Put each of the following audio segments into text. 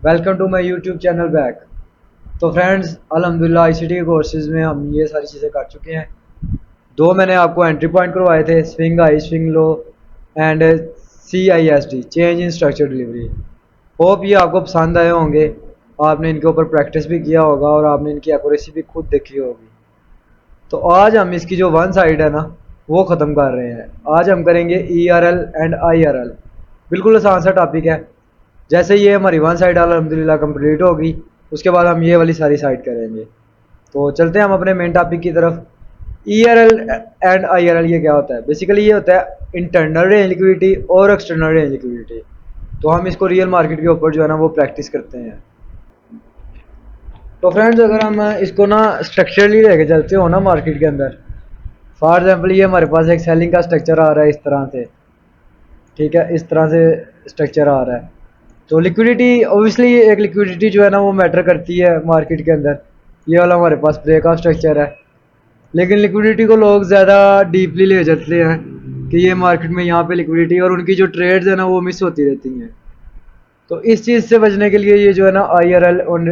Welcome to my YouTube channel back. तो friends, अल्हम्दुलिल्लाह ICT के कोर्सेज़ में हम ये सारी चीज़ें कर चुके हैं। दो मैंने आपको एंट्री पॉइंट करवाए थे, swing high, swing low and CISD, change in structure delivery. Hope ये आपको पसंद आए होंगे। आपने इनके ऊपर प्रैक्टिस भी किया होगा और आपने इनकी एक्यूरेसी भी खुद देखी होगी। तो आज हम इसकी जो वन साइड है ना, वो ख़त्म कर रहे हैं। आज हम करेंगे ERL एंड IRL। बिल्कुल आसान सा टॉपिक है। जैसे ये हमारी वन साइड अल्हम्दुलिल्लाह कंप्लीट होगी, उसके बाद हम ये वाली सारी साइड करेंगे। तो चलते हैं हम अपने मेन टॉपिक की तरफ। ERL एंड IRL ये क्या होता है? बेसिकली ये होता है इंटरनल रेंज लिक्विडिटी और एक्सटर्नल रेंज लिक्विडिटी। तो हम इसको रियल मार्केट के ऊपर जो है ना वो प्रैक्टिस करते हैं। तो फ्रेंड्स, अगर हम इसको ना स्ट्रक्चरली लेके चलते हो ना मार्केट के अंदर, फॉर एग्जाम्पल ये हमारे पास एक सेलिंग का स्ट्रक्चर आ रहा है इस तरह से, ठीक है, इस तरह से स्ट्रक्चर आ रहा है। तो लिक्विडिटी, ओबियसली एक लिक्विडिटी जो है ना वो मैटर करती है मार्केट के अंदर। ये वाला हमारे पास ब्रेकआउट स्ट्रक्चर है, लेकिन लिक्विडिटी को लोग ज़्यादा डीपली ले जाते हैं कि ये मार्केट में यहाँ पे लिक्विडिटी, और उनकी जो ट्रेड्स है ना वो मिस होती रहती हैं। तो इस चीज़ से बचने के लिए ये जो है ना IRL और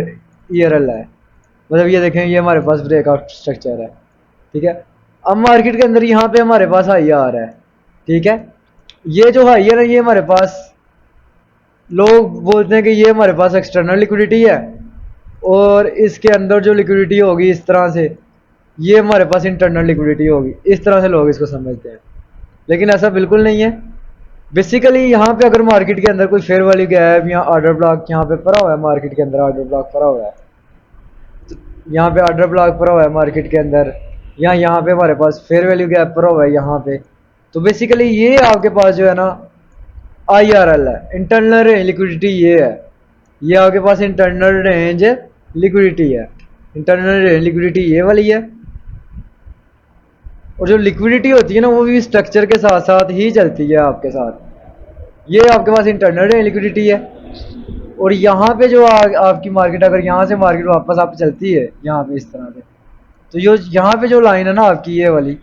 ERL है। मतलब ये देखें, ये हमारे पास ब्रेकआउट स्ट्रक्चर है, ठीक है। अब मार्केट के अंदर यहाँ पे हमारे पास हाई आ रहा है, ठीक है। ये जो हाई है ना, ये हमारे पास, लोग बोलते हैं कि ये हमारे पास एक्सटर्नल लिक्विडिटी है, और इसके अंदर जो लिक्विडिटी होगी इस तरह से, ये हमारे पास इंटरनल लिक्विडिटी होगी। इस तरह से लोग इसको समझते हैं, लेकिन ऐसा बिल्कुल नहीं है। बेसिकली यहाँ पे अगर मार्केट के अंदर कोई फेयर वैल्यू गैप या ऑर्डर ब्लॉक यहाँ पे पड़ा हुआ है, मार्केट के अंदर ऑर्डर ब्लॉक पड़ा हुआ है, तो यहाँ पे ऑर्डर ब्लॉक पड़ा हुआ है मार्केट के अंदर, या यहाँ पे हमारे पास फेयर वैल्यू गैप पड़ा हुआ है यहाँ पे, तो बेसिकली ये आपके पास जो है ना IRL है, इंटरनल रेंज लिक्विडिटी। ये है, ये आपके पास इंटरनल रेंज लिक्विडिटी है। इंटरनल रेंज लिक्विडिटी ये वाली है। और जो लिक्विडिटी होती है ना वो भी स्ट्रक्चर के साथ साथ ही चलती है आपके साथ। ये आपके पास इंटरनल रेंज लिक्विडिटी है। और यहाँ पे जो आपकी मार्केट, अगर यहाँ से मार्केट वापस आप चलती है यहाँ पे इस तरह से, तो ये यहाँ पे जो लाइन है ना आपकी, ये वाली,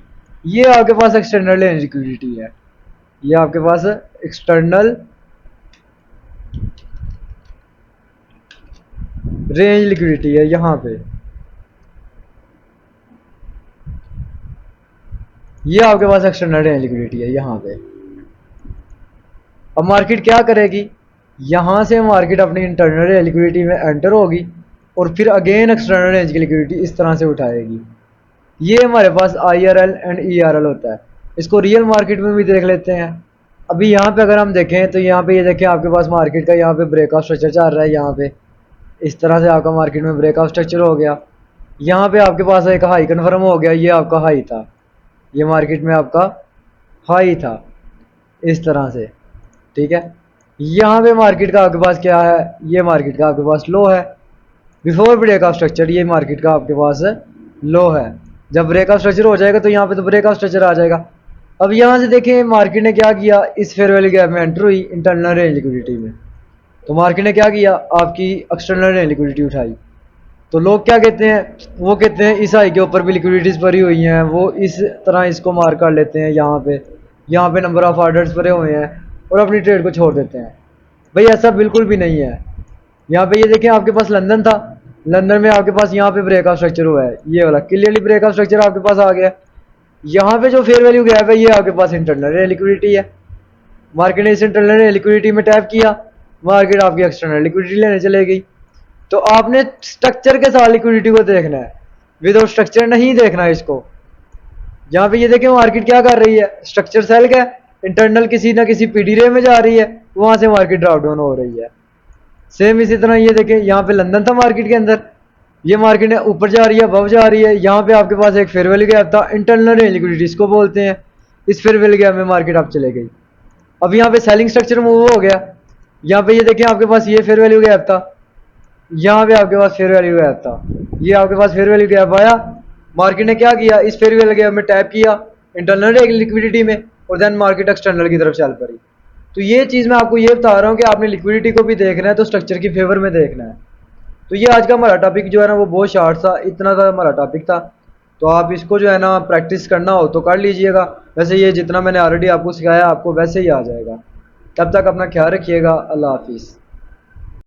ये आपके पास एक्सटर्नल रेंज लिक्विडिटी है। ये आपके पास एक्सटर्नल रेंज लिक्विडिटी है यहाँ पे। ये आपके पास एक्सटर्नल रेंज लिक्विडिटी है यहाँ पे। अब मार्केट क्या करेगी? यहाँ से मार्केट अपनी इंटरनल रेंज लिक्विडिटी में एंटर होगी और फिर अगेन एक्सटर्नल रेंज की लिक्विडिटी इस तरह से उठाएगी। ये हमारे पास IRL एंड ERL होता है। इसको रियल मार्केट में भी देख लेते हैं। अभी यहाँ पे अगर हम देखें तो यहाँ पे ये देखें, आपके पास मार्केट का यहाँ पे ब्रेकआउट स्ट्रक्चर चल रहा है। यहाँ पे इस तरह से आपका मार्केट में ब्रेकआउट स्ट्रक्चर हो गया। यहाँ पे आपके पास एक हाई कन्फर्म हो गया, ये आपका हाई था, ये मार्केट में आपका हाई था इस तरह से, ठीक है। यहाँ पे मार्केट का आपके पास क्या है? ये मार्केट का आपके पास लो है। बिफोर ब्रेकआउट स्ट्रक्चर ये मार्केट का आपके पास लो है। जब ब्रेकआउट स्ट्रक्चर हो जाएगा तो यहाँ पे तो ब्रेकआउट स्ट्रक्चर आ जाएगा। अब यहाँ से देखें मार्केट ने क्या किया, इस फेयर वैल्यू गैप में एंटर हुई इंटरनल रेंज लिक्विडिटी में। तो मार्केट ने क्या किया, आपकी एक्सटर्नल रेंज लिक्विडिटी उठाई। तो लोग क्या कहते हैं, वो कहते हैं इस हाई के ऊपर भी लिक्विडिटीज भरी हुई हैं, वो इस तरह इसको मार्क कर लेते हैं। यहाँ पे नंबर ऑफ ऑर्डर्स भरे हुए हैं और अपनी ट्रेड को छोड़ देते हैं। भाई ऐसा बिल्कुल भी नहीं है। यहाँ पे ये देखें, आपके पास लंदन था, लंदन में आपके पास यहाँ पे ब्रेकआउट स्ट्रक्चर हुआ है, ये वाला क्लियरली ब्रेकआउट स्ट्रक्चर आपके पास आ गया। यहाँ पे जो फेयर वैल्यू गैप है ये आपके पास इंटरनल लिक्विडिटी है। मार्केट ने इस इंटरनल लिक्विडिटी में टैप किया, मार्केट आपकी एक्सटर्नल लिक्विडिटी लेने चले गई। तो आपने स्ट्रक्चर के साथ लिक्विडिटी को देखना है, विदाउट स्ट्रक्चर नहीं देखना है इसको। यहाँ पे ये देखें मार्केट क्या कर रही है, स्ट्रक्चर सेल का इंटरनल किसी ना किसी पीडी रे में जा रही है, वहां से मार्केट ड्रॉप डाउन हो रही है। सेम इसी तरह ये देखें, यहाँ पे लंदन था मार्केट के अंदर, ये मार्केट ने ऊपर जा रही है, अबव जा रही है। यहाँ पे आपके पास एक फेयर वैल्यू गैप था, इंटरनल रेंज लिक्विडिटी इसको बोलते हैं। इस फेयर वैल्यू गैप में मार्केट आप चले गई। अब यहाँ पे सेलिंग स्ट्रक्चर मूव हो गया। यहाँ पे ये देखें, आपके पास ये फेयर वैल्यू गैप था, यहाँ पे आपके पास फेयर वैल्यू गैप था, ये आपके पास फेयर वैल्यू गैप आया। मार्केट ने क्या किया, इस फेयर वैल्यू गैप में टैप किया इंटरनल लिक्विडिटी में, और देन मार्केट एक्सटर्नल की तरफ चल पड़ी। तो ये चीज़ मैं आपको ये बता रहा हूँ कि आपने लिक्विडिटी को भी देखना है तो स्ट्रक्चर की फेवर में देखना है। तो ये आज का हमारा टॉपिक जो है ना वो बहुत शार्ट था, इतना सा हमारा टॉपिक था। तो आप इसको जो है ना प्रैक्टिस करना हो तो कर लीजिएगा। वैसे ये जितना मैंने ऑलरेडी आपको सिखाया आपको वैसे ही आ जाएगा। तब तक अपना ख्याल रखिएगा। अल्लाह हाफिज़।